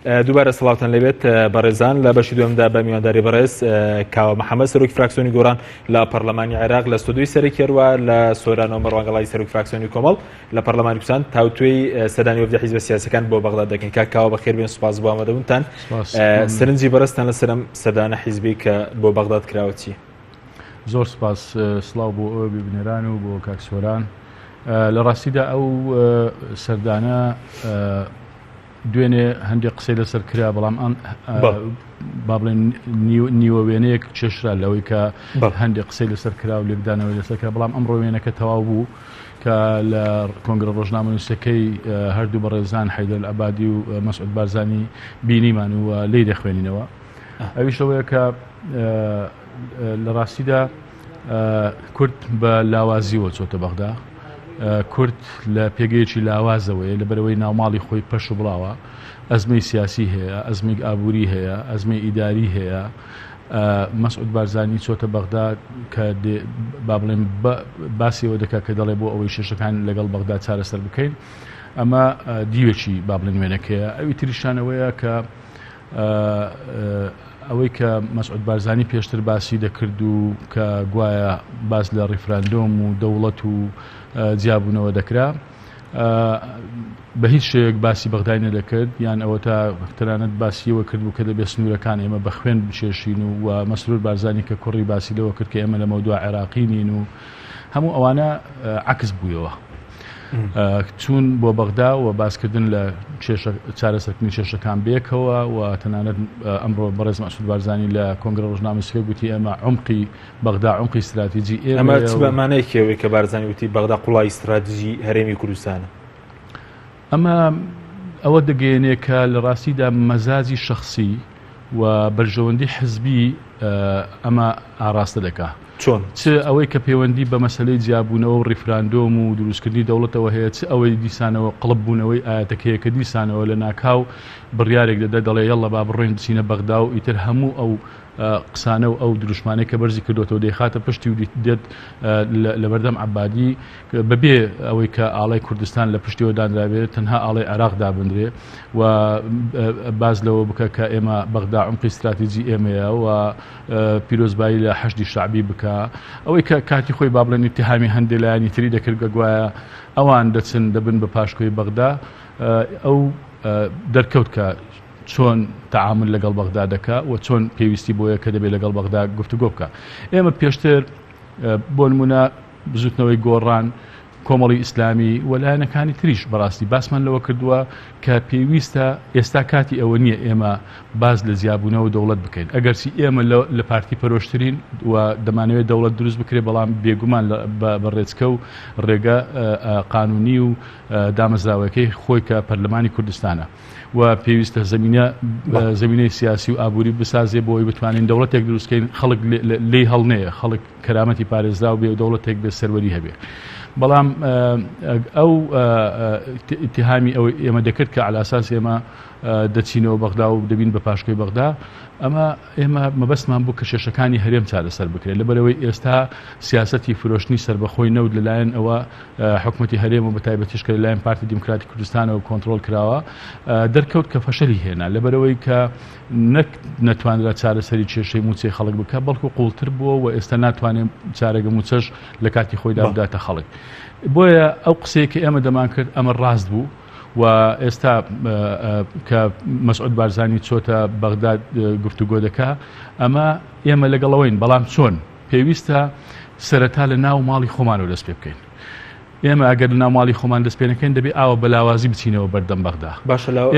دووبارە سڵاوتان لەبێت بەڕێزان لە بەشی دوێمدا بە میوانداری بەڕێز کاوە محەممەد سەرۆکی فراکسیۆنی گۆران لە پەرلەمانی عێراق لە سودوی سەرکێڕوە لە سۆرانەوە مەڕوانگەڵای سەرۆکی فراکسیۆنی کۆمەڵ لە پەرلەمانی کوردستان تاوتوێی سەردانی وەفدی حیزبە سیاسیەکان بۆ بەغداد دەکەین. کاکاوە بەخێربێن، سوپاس بۆ ئامادەبوونتان. سەرنجی بەڕێزتان لە سەرم سەردانە حیزبی کە بۆ بەغداد کراوە چی؟ زۆر سپاس، سڵاو بۆ ئەوە ببنێران و بۆ کاکسۆران. لە ڕاستیدا ئەو سەردانە دوێنێ هەندێک قسەی لەسەر کرا، بەڵام با بڵێن نیوە وێنەیەک چێشرا لەوەی کە هەندێک قسەی لەسەر کرا و لێکدانەوەی لەسەر کرا، بەڵام ئەمڕۆ وێنەکە تەواو بوو کە لە کۆنگرە ڕۆژنامەنووسەکەی هەردوو بەڕێزان حەیدەر ئەبادی و مەسعود بارزانی بینیمان و لێی دەخوێنینەوە. ئەویش ئەوەیە کە لە ڕاستیدا کورد بە لاوازیەوە چۆتە بەغدا. کورد لە پێگەیەکی لاوازەوەی لەبەرەوەی ناوماڵی خۆی پەش و بڵاوە، ئەزمەی سیاسی هەیە، ئەزمەی ئابووری هەیە، ئەزمەی ئیداری هەیە. مەسعود بارزانی چۆتە بەغدا کە با بڵێن باسیەوە دەکات کە دەڵێ بۆ ئەوەی شێشەکان لەگەڵ بەغدا چارەسەر بکەین. ئەمە دیوێکی با بڵێن وێنەکەیە. ئەوی تریشانەوەیە کە ئەوەی کە مەسعود بارزانی پێشتر باسی دەکرد و کە گوایە باس لە ڕیفراندۆم و دەوڵەت و جیابوونەوە دەکرا، بە هیچ شێک باسی بەغدای نەدەکرد، یان ئەوە تا تەنانەت باسیەوە کرد بوو کە دەبێت سنوورەکان ئێمە بە خوێن بچێشین و مەسرور بارزانی کە کوڕی باسی لەوە کرد کە ئێمە لە مەودوع عێراقی نین و هەموو ئەوانە عکس بوویەوە. چوون بۆ بەغدا و باسکردن لە چارەسەرکردنی کێشەکان بێکەوە و تەنانەت ئەمڕۆ بەڕێز مەسعود بارزانی لە کۆنگرە ڕۆژنامەنووسەکەی گوتی ئێمە عمقی بەغدا عمقی استراتیجی ئەمە چ بەمانەیەکەوەی کە بارزانی وتی بەغدا قوڵای استراتیجی هەرێمی کوردستانە؟ ئەمە ئەوە دەگەیەنێ کە لە ڕاستیدا مەزاجی شەخصی و بەرژەوەندی حزبی ئەمە ئاراستە دەکات. چۆن چ ئەوەی کە پەیوەندی بە مەسەلەی جیابوونەوە و ڕیفراندۆم و دروستکردنی دەوڵەتەوە هەیە، چ ئەوەی دیسانەوە قڵب بوونەوەی ئاەتەکەیە کە دیسانەوە لە ناکاو بڕیارێک دەدا دەڵێ یەڵڵا با بڕۆین بچینە بەغدا و ئیتر هەموو ئەو قسانە و ئەو دروشمانەی کە بەرزی کردوەوە دەیخاتە پشتی و دێت لە بەردەم عەبادی بەبێ ئەوەی کە ئاڵای کوردستان لە پشتیەوە دانرابێت، تەنها ئاڵای عێراق دابدرێ و باز لەوە بکە کە ئێمە بەغدا عمقی استراتیجی ئێمەیە و پیرۆزبایی لە حەشدی شعبی بکە. ئەوەی کە کاتی خۆی با بڵێن ئیتیهامی هەندێک لایەنی تری دەکرد کە گوایە ئەوان دەچن دەبن بە پاشکۆی بەغدا، ئەو دەرکەوت کە چۆن تەعامل لەگەڵ بەغدا دەکا و چۆن پێویستی بۆیە کە دەبێت لەگەڵ بەغدا گفتوگۆ بکە. ئێمە پێشتر بۆ نمونە بزوتنەوەی گۆڕان، کۆمەڵی ئیسلامی و لایەنەکانی تریش بەڕاستی باسمان لەوە کردووە کە پێویستە ئێستا کاتی ئەوە نییە ئێمە باز لە زیابوونەوە دەوڵەت بکەین. ئەگەرچی ئێمە لە پارتی پەرۆشترین و دەمانەوێت دەوڵەت دروست بکرێت، بەڵام بێگومان بە ڕێچکە و ڕێگە قانونی و دامەزراوەکەی خۆی کە پەرلەمانی کوردستانە و پێویستە زمینەی سیاسی و ئابووری بسازێ بۆی بتوانین دەوڵەتێک دروستکەین خەڵک لێی هەڵنەیە، خەڵک کەرامەتی پارێزرا و بێ دەوڵەتێک بێ سەروەری هەبێ. بەڵام ئەو ئیتیهامی ئەو ئێمە دەکرد کە عەلا ئەساس ئێمە دەچینەوە بەغدا و دەبین بە پاشکۆی بەغدا، ئەمە ئێمە مەبەستمان بوو کە کێشەکانی هەرێم چارەسەر بکرێت. لەبەرەوەی ئێستا سیاسەتی فرۆشتنی سربەخۆی نەوت لەلایەن ئەوە حکومەتی هەرێم و بەتایبەتیش کە لەلایەن پارتی دیموکراتی کوردستانەوە کۆنتڕۆڵ کراوە، دەرکەوت کە فەشەلی هێنا لەبەرەوەی کە نەک نەتوانرا چارەسەری کێشەی موچەی خەڵک بکە، بەڵکو قوڵتر بووە و ئێستا ناتوانێت چارەگە موچەش لە کاتی خۆیدا بداتە خەڵک. بۆیە ئەو قسەیە کە ئێمە دەمان کرد ئەمە ڕاست بوو و ئێستا کە مەسعود بارزانی چۆتە بەغدا گفتوگۆ دەکا، ئەمە ئێمە لەگەڵەوەین، بەڵام چۆن پێویستە سەرەتا لە ناو ماڵی خۆمانەوە دەست پێ بکەین. ئێمە ئەگەر لە ناو ماڵی خۆمان دەست پێ نەکەین دەبێت ئاوە بەلاوازی بچینەوە بەردەم بەغدا.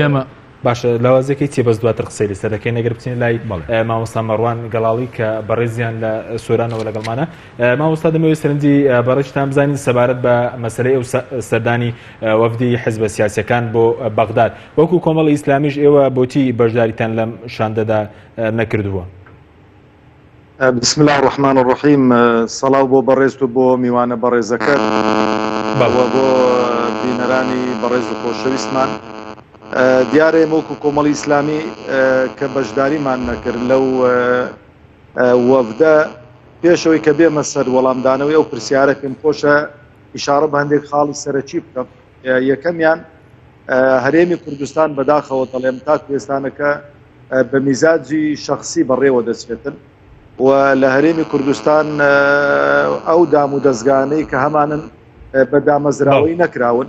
ئێمە باشە لاوازەکەی چی بەس دواتر قسەی لەسەر دەکەین. ئەگەر بچین لای مامۆستا مەڕوان گەڵاڵی کە بەڕێزیان لە سۆرانەوە لەگەڵمانە، مامۆستا دەمەوێت سەرنجی بەڕێزتان بزانین سەبارەت بە مەسەلەی ئەو سەردانی وەفدی حیزبە سیاسیەکان بۆ بەغداد. وەکو کۆمەڵی ئیسلامیش ئێوە بۆچی بەشداریتان لەم شاندەدا نەکردووە؟ بسم الله الرحمن الرحیم. سەڵاو بۆ بەڕێز و بۆ میوانە بەڕێزەکە بۆ بینەرانی بەڕێز و خۆشەویستمان. دیارێ وەکو کۆمەڵی ئیسلامی کە بەشداریمان نەکرد لەو وەفدە پێشەوەی کە بێمە سەر وەڵامدانەوەی ئەو پرسیارە پێم خۆشە ئیشارە بە هەندێک خاڵی سەرەکی بکەم. یەکەمیان هەرێمی کوردستان بەداخەوە دەڵێم تا کوێستانەکە بە میزاجی شخصی بەڕێوە دەچێتن و لە هەرێمی کوردستان ئەو دام و دەستگانەی کە هەمانن بە دامەزراوەی نەکراون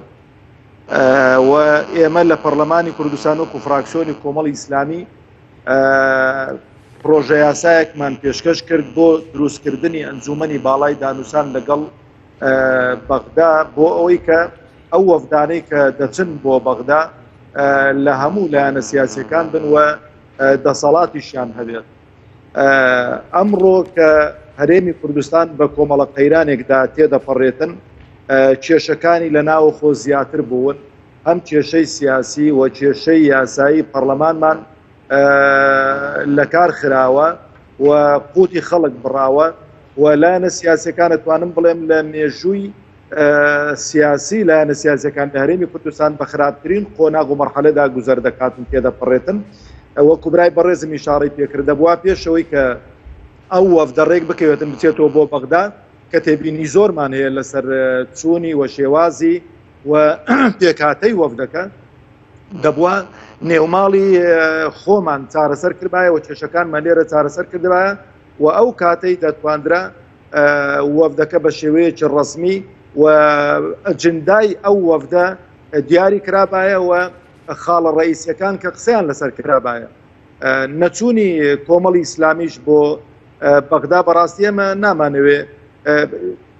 و ئێمە لە پەرلەمانی کوردستان وەکو فراکسیۆنی کۆمەڵی ئیسلامی پرۆژە یاسایەکمان پێشکەش کرد بۆ دروستکردنی ئەنجومەنی باڵای دانووسان لەگەڵ بەغدا بۆ ئەوەی کە ئەو وەفدانەی کە دەچن بۆ بەغدا لە هەموو لایەنە سیاسیەکان بن و دەسەڵاتیشیان هەبێت. ئەمڕۆ کە هەرێمی کوردستان بە کۆمەڵە قەیرانێکدا تێدەپەڕێتن کێشەکانی لە ناوخۆ زیاتر بوون، هەم کێشەی سیاسی و کێشەی یاسایی پەرلەمانمان لە کار خراوە و قوتی خەڵک بڕاوە و لایەنە سیاسیەکان دەتوانم بڵێم لە مێژووی سیاسی لایەنە سیاسیەکان لە هەرێمی کوردستان بە خراپترین قۆناغ و مەرحەلەدا گوزەر دەکاتن تێدەپەڕێتن. وەکو برای بەڕێزم ئیشارەی پێکردە بووە پێشەوەی کە ئەو وەفدە ڕێک بکەوێتن بچێتەوە بۆ بەغدا کە تێبینی زۆرمان هەیە لەسەر چوونی و شێوازی و پێکهاتەی وەفدەکە دەبووە نێوماڵی خۆمان چارەسەر کردبایە و کێشەکانمان لێرە چارەسەر کردبایە و ئەو کاتەی دەتواندرا وەفدەکە بە شێوەیەکی ڕسمی و ئەجندای ئەو وەفدە دیاری کرابایە و خاڵە ڕئیسیەکان کە قسەیان لەسەر کرابایە. نەچوونی کۆمەڵی ئیسلامیش بۆ بەغدا بەڕاستی ئێمە نامانەوێ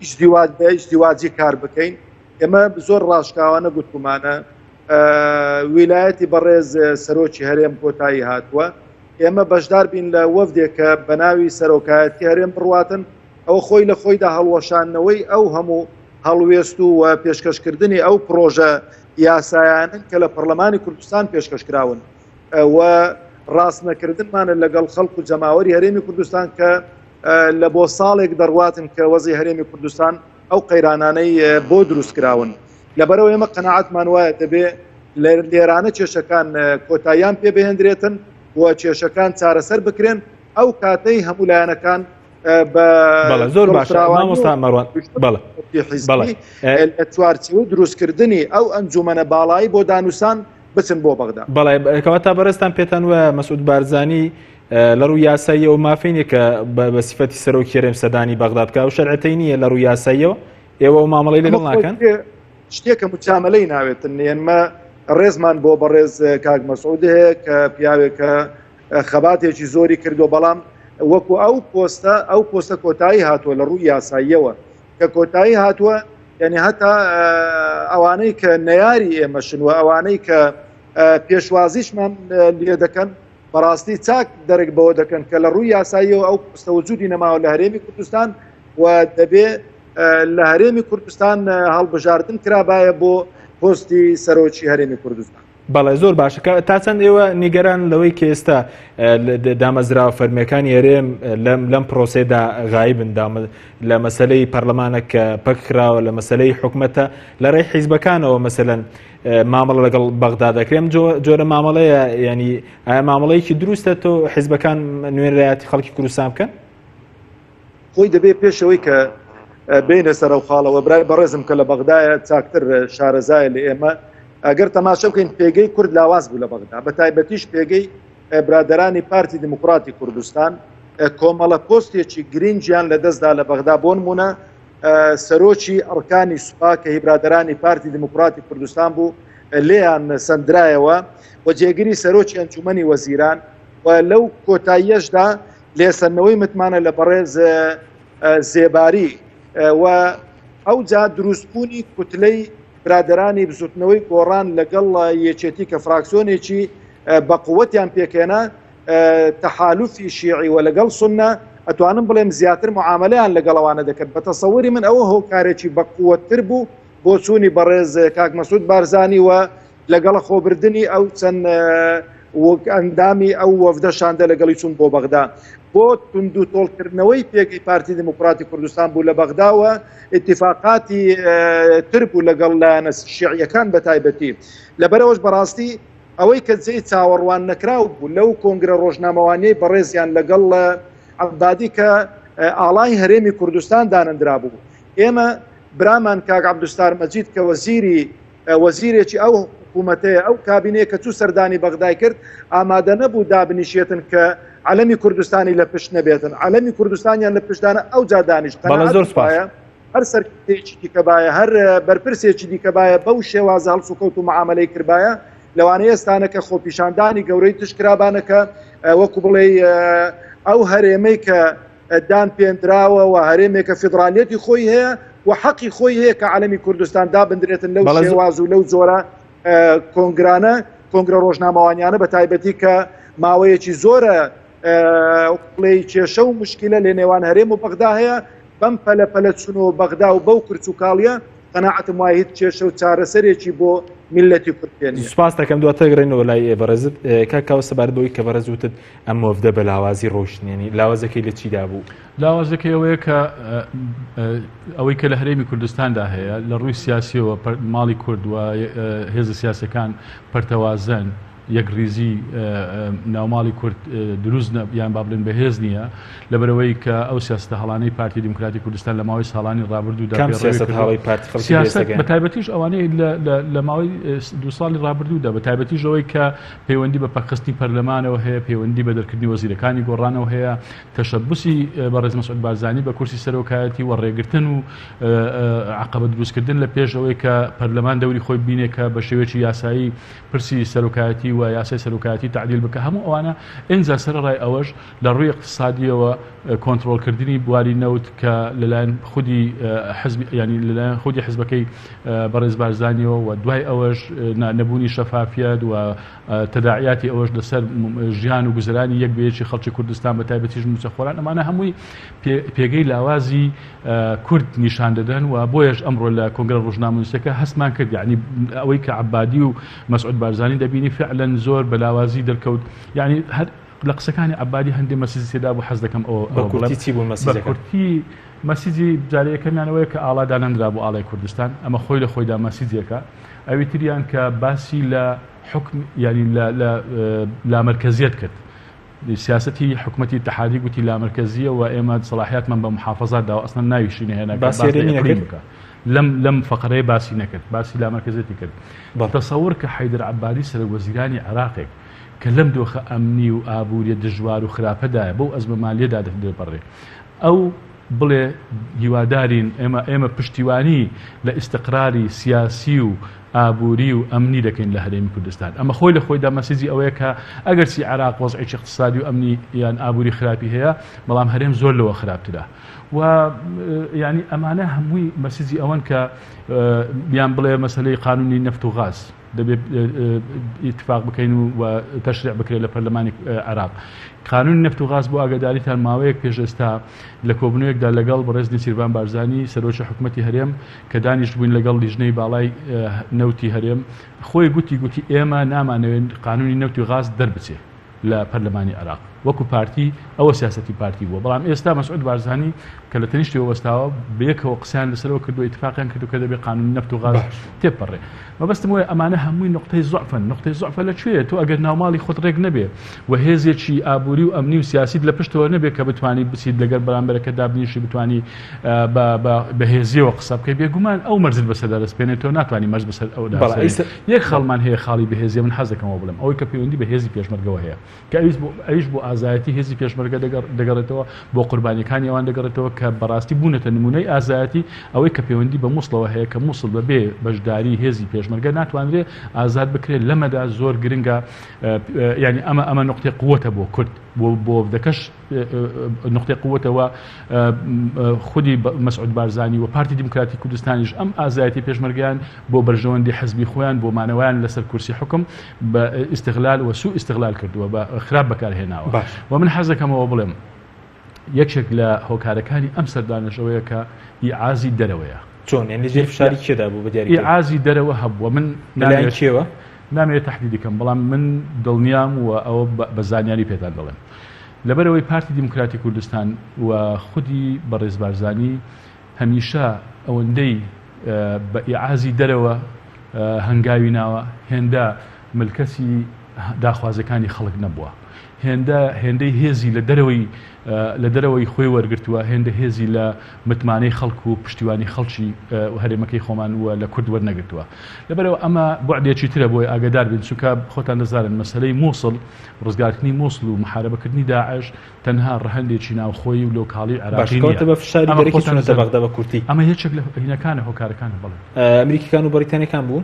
ئیشتیواجی کار بکەین. ئێمە زۆر ڕاشکاوانە گوتکومانە ویلایەتی بەڕێز سەرۆکی هەرێم کۆتایی هاتووە، ئێمە بەشدار بین لە وەفدێکە بە ناوی سەرۆکایەتی هەرێم بڕواتن، ئەو خۆی لە خۆیدا هەڵوەشانەوەی ئەو هەموو هەڵوێست و پێشکەشکردنی ئەو پرۆژە یاسایانن کە لە پەرلەمانی کوردستان پێشکەشکراون و ڕاستنەکردنمانە لەگەڵ خەڵک و جەماوەری هەرێمی کوردستان کە لە بۆ ساڵێک دەڕواتن کە وەزی هەرێمی کوردستان ئەو قەیرانانەی بۆ دروستکراون. لەبەرەوە ئێمە قەناعەتمان وایە دەبێ لێرانە کێشەکان کۆتاییان پێ بهێنرێتن و کێشەکان چارەسەر بکرێن ئەو کاتەی هەموو لایەنەکان زۆر باشە مامۆستا مەڕوان چوارچێوە دروستکردنی ئەو ئەنجومەنە باڵایی بۆ دانووسان بچن بۆ بەغدا. بەڵێ کەواتە بەڕێستان پێتان وە مەسعود بارزانی لە ڕووی یاساییەوە مافینێک کە بە سیفەتی سەرۆکی هەرێم سەدانی بەغدا بکە و شەرعەتەی نییە لە ڕووی یاساییەوە ئێوە و مامەڵەی لەگەڵ ناکەن؟ شتێکە مچامەلەی ناوێتن. ئێمە ڕێزمان بۆ بەڕێز کاک مەسعود هەیە کە پیاوێکە خەباتێکی زۆری کردو، بەڵام وەکو ئەو پۆستە کۆتایی هاتووە لە ڕووی یاساییەوە کە کۆتایی هاتووە، یعنی هەتا ئەوانەی کە نەیاری ئێمەشن و ئەوانەی کە پێشوازیشمان لێ دەکەن بەڕاستی چاک دەرێک بەوە دەکەن کە لە ڕووی یاساییەوە ئەو پۆستە وجودی نەماوە لە هەرێمی کوردستان و دەبێ لە هەرێمی کوردستان هەڵبژاردن کرابایە بۆ پۆستی سەرۆکی هەرێمی کوردستان. بەڵێ زۆر باشە. تا چەند ئێوە نیگەران لەوەی کە ئێستا دامەزراوە فەرمیەکانی هەرێم لەم پرۆسێدا غایبن لە مەسەلەی پەرلەمانێک پەکراوە لە مەسەلەی حکوومەتە لە ڕێی حیزبەکانەوە مەسەلەن مامەڵە لەگەڵ بەغدا دەکرێم جۆرە مامەڵەیە، ینی ئایا مامەڵەیەکی دروستە تۆ حیزبەکان نوێنەرایەتی خەڵکی کوردستان بکەن؟ خۆی دەبێت پێشەوەی کە بینە سەر و خاڵەوە برای بەڕێزم کە لە بەغدایە چاکتر شارەزایە لە ئێمە ئەگەر تەماشا بکەین پێگەی کورد لاواز بوو لە بەغدا، بە تایبەتیش پێگەی برادرانی پارتی دموکراتی کوردستان کۆمەڵە پۆستێکی گرنگیان لە دەستدا لە بەغدا بۆ نمونە سەرۆکی ئەڕکانی سوپا کە هی برادرانی پارتی دموکراتی کوردستان بوو لێیان سندرایەوە و جێگیری سەرۆکی ئەنجومەنی وەزیران و لەو کۆتاییەشدا لێسەرنەوەی متمانە لە بەڕێز زێباری و ئەو جا دروستبوونی کوتلەی برادرانی بزوتنەوەی گۆڕان لەگەڵ یەکێتی کە فراکسیۆنێکی بەقووەتیان پێکێنا تەحالوفی شیعی و لەگەڵ سونە ئەتوانم بڵێم زیاتر معاملەیان لەگەڵەوانە دەکرد. بە تەسەووری من ئەوە هۆکارێکی بەقووەتر بوو بۆ چوونی بەڕێز کاک مەسعود بارزانی و لەگەڵ خۆبردننی ئەو چەند ئەندامی ئەو وەفدەشاندە لەگەڵی چوون بۆ بەغدا بۆ تونند و تۆڵکردنەوەی پێگەی پارتی دموکراتی کوردستان بوو لە بەغداوە ئیتیفاقاتی تر بوو لەگەڵ لایەنە شیعیەکان بە تایبەتی. لەبەرەوەش بەڕاستی ئەوەی کە جێی چاوەڕوان نەکراو بوو لەو کۆنگرە ڕۆژنامەوانیەی بەڕێزیان لەگەڵ عەبادی کە ئاڵای هەرێمی کوردستان دانەندرا بوو. ئێمە برامان کاک عەبدولستار مەجید کە وەزیرێکی ئەو حکوومەتەیە ئەو کابینەیە کە چوو سەردانی بەغدای کرد ئامادە نەبوو دابنیشێتن کە عەلەمی کوردستانی لە پشت نەبێتن عەلەمی کوردستانیان لە پشتدانە ئەو جا دانیشت هەر سەرکردەیەکی دیکە باە هەر بەرپرسێکی دیکە باە بەو شێوازە هەڵسوکەوت و معاملەی کردایە لەوانەیە ئێستانەکە خۆپیشاندانی گەورەی تشکرابانەکە وەکو بڵێ ئەو هەرێمەی کە دان پێنراوە و هەرێمێکە فیدرالیەتی خۆی هەیە و حەقی خۆی هەیە کە عەلەمی کوردستان دابدرێتن لەو شێواز و لەو جۆرە کۆنگرانە کۆنگرە ڕۆژنامەوانیانە بە تایبەتی کە ماوەیەکی زۆرە بڵێ کێشە و مشکلە لە نێوان هەرێم و بەغدا هەیە بەم پەلە چونەوە بەغدا و بەو کرچ و کاڵیە قەناعەتم وایە هیچ کێشە و چارەسەرێکی بۆ میلەتی کورد سوپاس دەکەم دواتر گرێنەوە لای بەڕێزت کاکاوە سەبارەت بەوەی کە بەڕێز وتت ئەم مۆڤدە بە لاوازی ڕۆشنێنی لاوازەکەی لە چیدا بوو؟ لاوازەکەی ئەوەیە کە ئەوەی کە لە هەرێمی کوردستاندا هەیە لە ڕووی سیاسیەوە ماڵی کورد و هێزە سیاسەکان پەرتەوازن یەکریزی ناوماڵی کورد دروست یان با بڵێن بەهێز نییە لەبەرەوەی کە ئەو سیاستە هەڵانەی پارتی دیموکراتی کوردستان لە ماوەی ساڵانی ڕابردوودا بە تایبەتیش ئەوانەیە لە ماوەی دو ساڵی ڕابردوودا بە تایبەتیش ئەوەی کە پەیوەندی بە پەخستی پەرلەمانەوە هەیە پەیوەندی بە دەرکردنی وەزیرەکانی گۆڕانەوە هەیە تەشەبوسی بەڕێز مەسعود بارزانی بە کورسی سەرۆکایەتی و ڕێگرتن و عەقەبە دروستکردن لە پێش ئەوەی کە پەرلەمان دەوری خۆی بینێ کە بە شێوەیەکی یاسایی پرسی سەرۆکایەتی و یاسای سەرۆکایەتی تعدیل بکە هەموو ئەوانە ئێنجا سەرڕای ئەوەش لە ڕووی اقتصادیەوە کۆنتڕۆلکردنی بواری نەوت کە لەلایەن خودی حزبی ینی لەلایەن خودی حزبەکەی بەڕێز بارزانیەوە و دوای ئەوەش نەبوونی شەفافیت و تەداعیاتی ئەوەش لەسەر ژیان و گوزەرانی یەک بەیەکی خەڵکی کوردستان بە تایبەتیش موچەخۆران ئەمانە هەمووی پێگەی لاوازی کورد نیشان دەدەن و بۆیەش ئەمڕۆ لە کۆنگرە ڕۆژنامەنووسەکە هەستمان کرد یعنی ئەوەی کە عەبادی و مەسعود بارزانی دەبینی فعلا زۆر بە لاوازی دەرکەوت یعنی هەر لە قسەکانی عەبادی هەندێک مەسیجی تێدا بوو حەز دەکەم ئەوە کورتی چی بوو مەسیجەکە؟ بە کورتی مەسیجی جارەیەکەمیانەوەیە کە ئاڵا دانەندرا بۆ ئاڵای کوردستان ئەمە خۆی لە خۆیدا مەسیجێکە ئەوی تریان کە باسی لە حکم ینی لە لامەرکەزیەت کرد سیاسەتی حکومەتی اتحادی گوتی لامەرکەزیە و ئێمە سەلاحیاتمان بە محافەزات داوە ئەسڵەن ناویشینە هێنا لەم فقرەیە باسی نەکرد باسی لامەرکەزێتی کرد تەسەوور کە حەیدەر عەبادی سەرۆکوەزیرانی عێراقێک کە لەم دۆخە ئەمنی و ئابووریە دژوار و خراپەدایە بەو ئەزمە مالیەدا دەپەڕێ ئەو بڵێ هیوادارین ئێمە پشتیوانی لە ئیستقراری سیاسی و ئابووری و ئەمنی دەکەین لە هەرێمی کوردستان ئەمە خۆی لە خۆیدا مەسیجی ئەوەیە کە ئەگەر چی عێراق وەزعێکی اقتصادی و ئەمنی یان ئابووری خراپی هەیە بەڵام هەرێم زۆر لەوە خراپترە و ینی ئەمانە هەمووی مەسیجی ئەوەن کە بیان بڵێ مەسەلەی قانونی نەفت و غاز دەبێت ئیتفاق بکەین و تەشریع بکرێت لە پەرلەمانی عێراق قانون نفت و غاز بۆ ئاگاداریتان ماوەیەک پێش ئێستا لە کۆبنەوەیەکدا لەگەڵ بەڕێز نیچیروان بارزانی سەرۆکی حکومەتی هەرێم کە دانیشت بووین لەگەڵ لیژنەی باڵای نەوتی هەرێم خۆی گوتی ئێمە نامانەوێت قانونی نەوتی و غاز دەربچێت لە پەرلەمانی عێراق وەکو پارتی ئەوە سیاسەتی پارتی بووە بەڵام ئێستا مەسعود بارزانی کە لە تەنیشتی وەستاوە بەیەکەوە قسەیان لەسەرەوە کردو ئیتفاقیان کردو کە دەبێت قانونی نەفت و غاز تێپەڕێ مەبەستم وایە ئەمانە هەمووی نقطەی زوعفە لەکوێیە تۆ ئەگەر ناوماڵی خۆت ڕێک نەبێ و هێزێکی ئابووری و ئەمنی و سیاسیت لە پشتەوە نەبێت کە بتوانی بچیت لەگەر بەرامبەرەکە دابنیشی بتوانی بەهێزیەوە قسە بکەی بێگومان ئەو مەرزت بەسەردا دەستپێنێت تۆ ناتوانانی مەرج بەسەر ئەودا یەک خەڵمان هەیە خاڵی بەهێزیە من حەز دەکەمەوە بڵێم ئەوەی کە پەیوەندی بە هێزی پێشمەرگەوە هەیە کە ئەویش بۆ ئازایەتی هێزی پێشمەرگە دەگەڕێتەوە بۆ قوربانیەکانی ئەوان دەگەڕێتەوە کە بەڕاستی بوونەتە نمونەی ئازایەتی ئەوەی کە پەیوەندی بە مووسڵەوە هەیە کە مووسڵ بەبێ بەشداری هێزی پێشمەرگە ناتوانرێت ئازاد بکرێت لەمەدا زۆر گرنگە ینی ئەمە نقطەی قووەتە بۆ کورد بۆ دەکەش نقطەی قووەتەوە خودی مەسعود بارزانی و پارتی دیموکراتی کوردستانیش ئەم ئازایەتی پێشمەرگیان بۆ بەرژەوەندی حزبی خۆیان بۆ مانەوەیان لەسەر کورسی حکم بە ئیستیغلال و سوء ئیستیغلال کردووە بە خراپ بەکارهێناوە و من حەز دەکەمەوە بڵێم یەکێک لە هۆکارەکانی ئەم سەردانیشەوەیە کە ئیعازی دەرەوەیە چۆن یعنی لەژێر فشاری کێدا بوو بەدیاری ئیعازی دەرەوە هەبووە من لایەن نامەوێت تەحدید بکەم بەڵام من دڵنیام و ئەوە بە زانیاری پێتان دەڵێم لەبەرەوەی پارتی دیموکراتی کوردستان و خودی بەڕێز بارزانی هەمیشە ئەوەندەی بە ئیعازی دەرەوە هەنگاوی ناوە هێندا ملکەسی داخوازەکانی خەڵک نەبووە. هێندەی هێزی لە دەرەوەی خۆی وەرگرتووە، هێندە هێزی لە متمانەی خەڵک و پشتیوانی خەڵکی هەرێمەکەی خۆمان وە لە کورد وەرنەگرتووە. لەبەرەوە ئەمە بوعدێکی ترە بۆی ئاگادار بین، چونکە خۆتان دەزانن مەسەلەی مووسڵ، ڕزگارکردنی مووسڵ و محارەبەکردنی داعش تەنها ڕەهەندێکی ناوخۆی و لۆکاڵی عێراقی نییە. بە فشاری دەرەکی چۆنە بەغدا بە کورتی. ئەمە یەکێک لە هینەکانە هۆکارەکانە. بەڵێ ئەمریکیەکان و بەریتانیەکان بوون،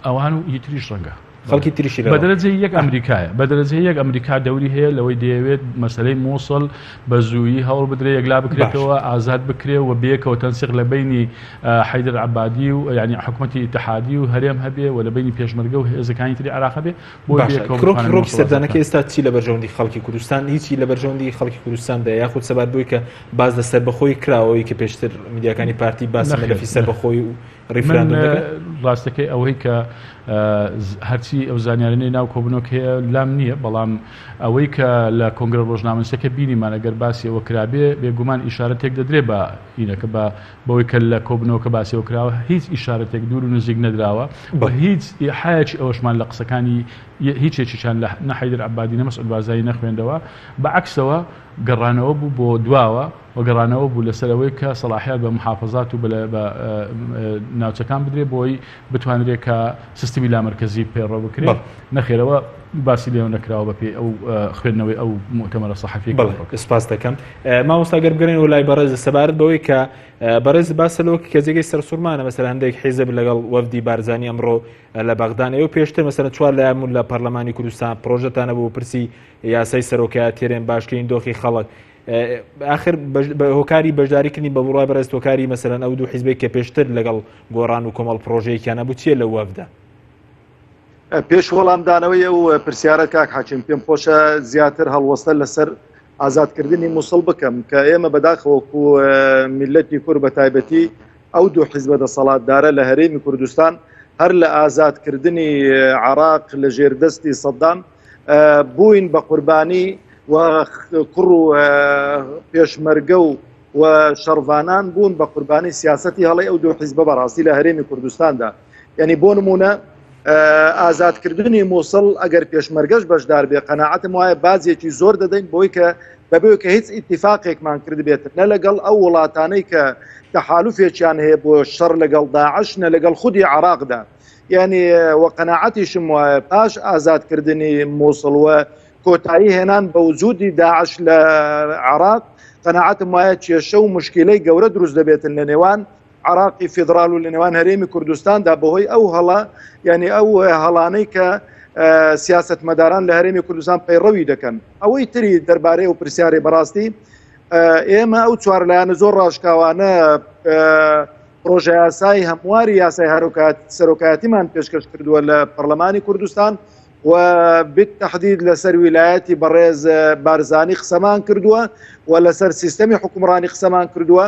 ئەوان و یتریش ڕەنگە خەڵکی تریشی بە دەرەجەی یەک ئەمریکایە، بە دەرەجەی یەک ئەمریکا دەوری هەیە لەوەی دەیەوێت مەسەلەی مووسڵ بە زوویی هەوڵ بدرێ یەکلا بکرێتەوە، ئازاد بکرێ و بێکەوە تەنسیق لە بینی حەیدەر عەبادی و ینی حکوومەتی ئیتحادی و هەرێم هەبێ و لە بینی پێشمەرگە و هێزەکانی تری عێراق هەبێ. کڕۆکی سەردانەکە ئێستا چی لە بەرژەوەندی خەڵکی کوردستان؟ هیچی لە بەرژەوەندی خەڵکی کوردستاندا یاخود سەبات بووی کە باز لە سەربەخۆی کراوەوەی کە پێشتر میدیاکانی پارتی باس مەلەفی سەربەخۆی و ڕیفراندۆم دەکەن. ڕاستەکەی ئەوەی کە هەرچی ئەو زانیارانەی ناو کۆبنەوە هەیە لام نییە، بەڵام ئەوەی کە لە کۆنگرە ڕۆژنامەنووسەکە بینیمان ئەگەر باسی ئەوە کرابێ بێگومان ئیشارەتێک دەدرێ بە ئینەکە بەوەی کە لە کۆبنەوەکە باسیەوە کراوە هیچ ئیشارەتێک دوور و نزیک نەدراوە بە هیچ حایەکی ئەوەشمان لە قسەکانی هیچێکیشان لە نەحەیدەر عەبادی نەمەسعود بارزانی نەخوێندەوە، بەعەکسەوە گەڕانەوە بوو بۆ دواوە و گەڕانەوە بوو لەسەرەوەی کە سەلاحیات بە محافظات و بە ناوچەکان بدرێ بۆی بتوانرێت کە سیستمی لامەرکەزی پێڕۆ بکرێت. نەخێرەوە باسی لێو نەکراوە بەپێ ئەو خوێندنەوەی ئەو مؤتەمەرە سەحەفی. سپاس دەکەم. مامۆستا گەر بگەڕێنەوە لای بەڕێز سەبارەت بەوەی کە بەڕێز باسەلەوە کە جێگەی سەرسوورمانە مەسەلا هەندێک حیزب لەگەڵ وەفدی بارزانی ئەمڕۆ لە بەغدان ئێوە پێشتر مەسەلا چوار لایەمون لە پەرلەمانی کوردستان پرۆژەتانە بۆ پرسی یاسای سەرۆکایەت تێرێن باشکەین دۆخی خەڵک. آخر هۆکاری بەشداریکردنی بە بڕای بەڕێز هۆکاری مەسەلەن ئەو دوو حیزبێک کە پێشتر لەگەڵ گۆڕان و کۆمەڵ پرۆژەیەکیانە بوو چیە لە وەفدا؟ پێش وەڵامدانەوەی ئەو پرسیارە کاک حاچیم پێم خۆشە زیاتر هەڵوەستە لەسەر ئازادکردنی مووسڵ بکەم کە ئێمە بەداخەوەکو میلەتی کورد بە تایبەتی ئەو دوو حیزبە دەسەڵاتدارە لە هەرێمی کوردستان هەر لە ئازادکردنی عێراق لە ژێردەستی سەدام بووین بە قوربانی و کوڕ و پێشمەرگە و شەڕڤانان بوون بە قوربانی سیاسەتی هەڵی ئەو دوو حیزبە بەڕاستی لە هەرێمی کوردستاندا. یعنی بۆ نمونە ئازادکردنی مووسڵ ئەگەر پێشمەرگەش بەشدار بێ قەناعەتم وایە بازێکی زۆر دەدەین بۆی کە بەبێ کە هیچ ئیتیفاقێکمان کرد بێت نە لەگەڵ ئەو وڵاتانەی کە تەحالوفێکیان هەیە بۆ شەڕ لەگەڵ داعش نە لەگەڵ خودی عێراقدا. یعنی وە قەناعەتیشم وایە پاش ئازادکردنی مووسڵ وە کۆتایی هێنان بە وجودی داعش لە عێراق قەناعەتم وایە کێشە و مشکلەی گەورە دروست دەبێتن لە نێوان عراقی فیدرال و لە نێوان هەرێمی کوردستاندا بەهۆی ئەو هەڵە یعنی ئەو هەڵانەی کە سیاستمەداران لە هەرێمی کوردستان پەیڕەوی دەکەن. ئەوەی تری دەربارەی و پرسیارێ بەڕاستی ئێمە ئەو چوار لایەنە زۆر ڕاشکاوانە پرۆژە یاسای هەمواری یاسای سەرۆکایەتیمان پێشکەش کردووە لە پەرلەمانی کوردستان و بالتحديد لەسەر ویلایەتی بەڕێز بارزانی قسەمان کردووە و لەسەر سیستەمی حکومڕانی قسەمان کردووە.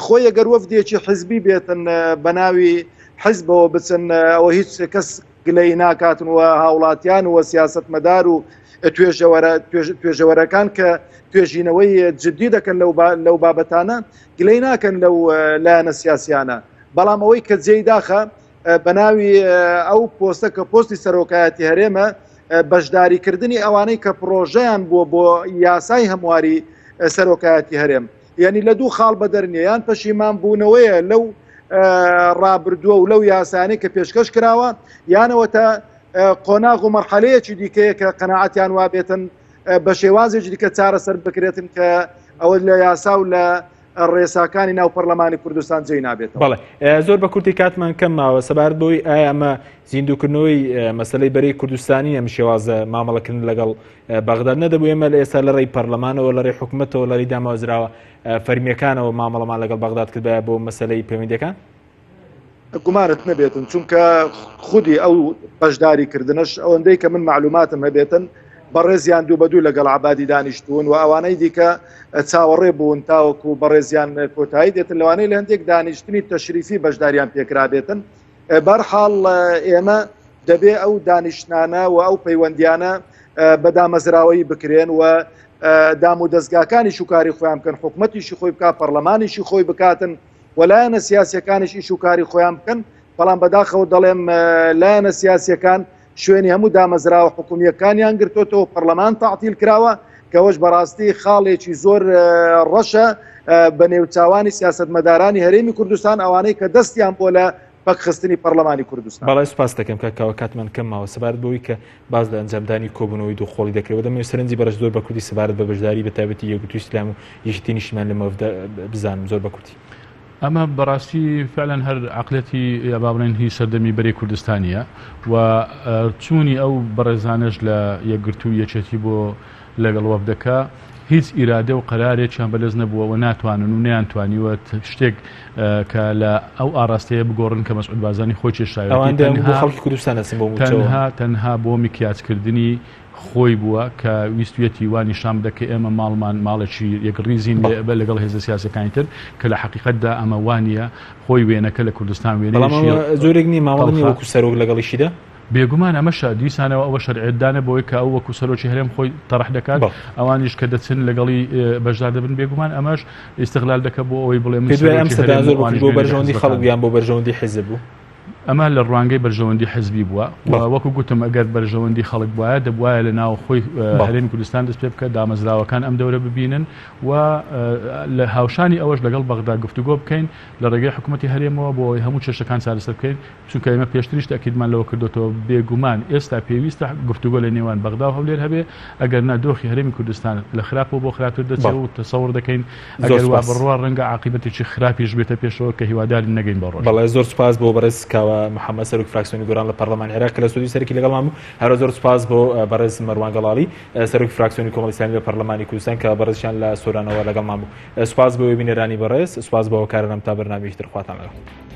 خۆی ئەگەر وەفدێکی حزبی بێتن بە ناوی حزبەوە بچن ئەوە هیچ کەس گلەی ناکاتن و هاوڵاتیان و سیاستمەدار و توێژەوەرەکان کە توێژینەوەی جدی دەکەن لەو بابەتانە گلەی ناکەن لەو لایەنە سیاسیانە. بەڵام ئەوەی کە جێی داخە بە ناوی ئەو پۆستە کە پۆستی سەرۆکایەتی هەرێمە بەشداریکردنی ئەوانەی کە پرۆژەیان بۆ یاسای هەمواری سەرۆکایەتی هەرێم. یعنی لە دوو خاڵ بە دەرنیە یان پەشیمان بوونەوەیە لەو ڕابردووە و لەو یاسانەی کە پێشکەش کراوە یانەوە تا قۆناغ و مەرحەلەیەکی دیکەیە کە قەناعەتیان وابێتن بە شێوازێکی دیکە چارەسەر بکرێتن کە ئەوە لە یاسا و لە ڕێساکانی ناو پەرلەمانی کوردستان جێی نابێتەوە. بەڵێ زۆر بە کورتی کاتمان کەم ماوە سەبارەت بۆی ئایا ئەمە زیندووکردنەوەی مەسەلەی بەرەی کوردستانی ئەم شێوازە مامەڵەکردن لەگەڵ بەغداد نەدەبوو ئێمە لە ئێستا لە ڕێی پەرلەمانەوە لە ڕێی حکوومەتەوە لە ڕێی دامەوەزراوە فەرمیەکانەوە مامەڵەمان لەگەڵ بەغداد کردبایە بۆ مەسەلەی پەیوەندیەکان؟ گومانت نەبێتن چونکە خودی ئەو بەشداریکردنش ئەوەندەی کە من معلوماتم هەبێتن بەڕێزیان دوو بە دوو لەگەڵ عەبادی دانیشتوون و ئەوانەی دیکە چاوەڕێ بوون تاوەکو بەڕێزیان کۆتایی دێتن لەوانەی لە هەندێک دانیشتنی تەشریفی بەشداریان پێکرا بێتن. بەرحاڵ ئێمە دەبێ ئەو دانیشتانە و ئەو پەیوەندیانە بەدامەزراوەی بکرێن و دام و دەستگاکانی شوکاری خۆیان بکەن، حکوومەتیشی خۆی بکات، پەرلەمانیشی خۆی بکاتن و لایەنە سیاسیەکانیش ئیش و کاری خۆیان بکەن. بەڵام بەداخەوە دەڵێم لایەنە سیاسیەکان شوێنی هەموو دامەزراوە حکوومیەکانیان گرتوتەوە پەرلەمان تەعتیل کراوە کەەوەش بەڕاستی خاڵێکی زۆر ڕەشە بە نێوچاوانی سیاسەتمەدارانی هەرێمی کوردستان ئەوانەی کە دەستیان بۆ لە پەکخستنی پەرلەمانی کوردستان. بەڵای سوپاس دەکەم کاکاوە کاتمان کەمماوە سەبارەت بەوەی کە باز لە ئەنجامدانی کۆبوونەوەی دووخۆڵی دەکرێت دەمێ سەرنجی بەرەش زۆر بە کوردی سەبارەت بە بەشداری بە تایبەتی یەکگرتووی ئیسلام و یەکێتی نیشتمان لەمە بزانم زۆر بە کورتی. ئەمە بەڕاستی فعلەن هەر عقلەتی یا با بڵێن هی سەردەمی بەرەی کوردستانیە و چوونی ئەو بەڕێزانش لە یەکگرتووی یەکێتی بۆ لەگەڵ وەفدەکە هیچ ئیرادە و قەرارێکیان بەدەست نەبووەوە ناتوانن و نەیانتوانیوە شتێک کە لە ئەو ئاراستەیە بگۆڕن کە مەسعود بارزانی خۆی کێشاوی خەڵکی کوردستان تەنها بۆ میکیاجکردنی خۆی بووە کە ویستویەتی وانی شام دەکە ئێمە ماڵمان ماڵێکی یەکڕیزین لەگەڵ هێزە سیاسەکانی تر کە لە حقیقەتدا ئەمە وانە خۆی وێنەکە لە کوردستان وێنە زۆرێک نی ماوەڵی وەکو سەرۆک لەگەڵیشیدا بێگومان ئەمەشە دیسانەوە ئەوە شەرعێدانە بۆی کە ئەو وەکو سەرۆکی هەرێم خۆی تەڕح دەکات ئەوانیش کە دەچن لەگەڵی بەشدار دەبن بێگومان ئەمەش ئیستیغلال دەکە بۆ ئەوەی بڵێ بۆ بەرژەوەندی خەڵک بیان بۆ بەرژەوەندی حیزب بوو. ئەمە لە ڕوانگەی بەرژەوەندی حزبی بووە وەکو گوتم ئەگەر بەرژەوەندی خەڵک بواە دەبواە لە ناو خۆی هەرێمی کوردستان دەست پێ بکە دامەزراوەکان ئەم دەورە ببینن و لە هاوشانی ئەوەش لەگەڵ بەغدا گفتوگۆ بکەین لە ڕێگەی حکوومەتی هەرێمەوە بۆ هەموو چێشتەکان چارەسەر بکەین چونکە ئێمە پێشتریش تاکیدمان لەوە کردوتەوە بێگومان ئێستا پێویستە گفتوگۆ لە نێوان بەغدا و هەولێر هەبێ ئەگەر نادۆخی هەرێمی کوردستان لە خراپەوە بۆ خراپتر دەچێت و تەسەوڕ دەکەین ئەگەر وا بڕوا ڕەنگە عاقبەتێکی خراپیش بێتە پێشەوە کە هیواداری نەگەین بە ڕۆژ. بەڵێ زۆر سوپاس بۆ بەڕێز کاوە محەممەد سەرۆک فراکسیۆنی گۆران لە پەرلەمانی عێراق کە لە سودی سەرکی لەگەڵمان بوو. هەرە زۆر سوپاس بۆ بەڕێز مەروان گەڵاڵی سەرۆکی فراکسیۆنی کۆمەڵی ئیسلامی لە پەرلەمانی کوردستان کە بەڕێزیان لە سۆرانەوە لەگەڵمان بوو. سوپاس بۆ بینەرانی بەڕێز، سوپاس بۆ کارەنەم تا بەرنامەیەکی تر خواتان لەگەڵ.